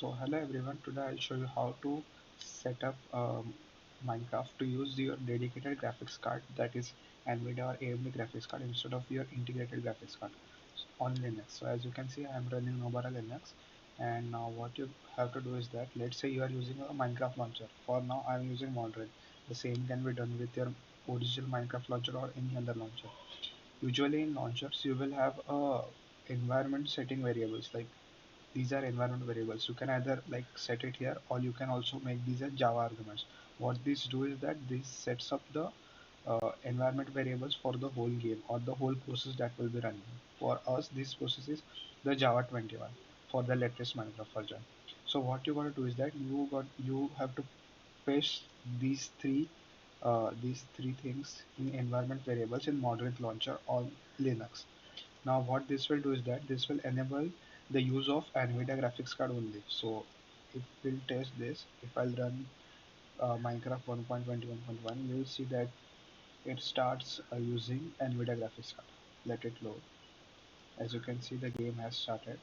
So hello everyone, today I'll show you how to set up Minecraft to use your dedicated graphics card, that is Nvidia or AMD graphics card, instead of your integrated graphics card on Linux. So as you can see, I am running Nobara Linux, and now what you have to do is that, let's say you are using a Minecraft launcher. For now I am using modrinth. The same can be done with your original Minecraft launcher or any other launcher. Usually in launchers you will have environment setting variables, like these are environment variables. You can either like set it here, or you can also make these as Java arguments. What these do is that this sets up the environment variables for the whole game or the whole process that will be running. For us, this process is the Java 21 for the latest Minecraft version. So what you got to do is that you have to paste these three things in environment variables in Modrinth launcher on Linux. Now what this will do is that this will enable the use of Nvidia graphics card only. So it will test this. If I'll run Minecraft 1.21.1, you will see that it starts using Nvidia graphics card. Let it load. As you can see, the game has started.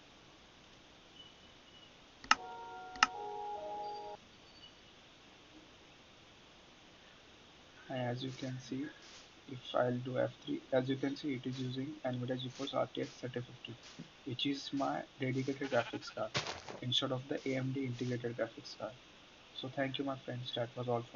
And as you can see, if I'll do F3, as you can see, it is using Nvidia GeForce RTX 3050, which is my dedicated graphics card instead of the AMD integrated graphics card. So thank you, my friends. That was all for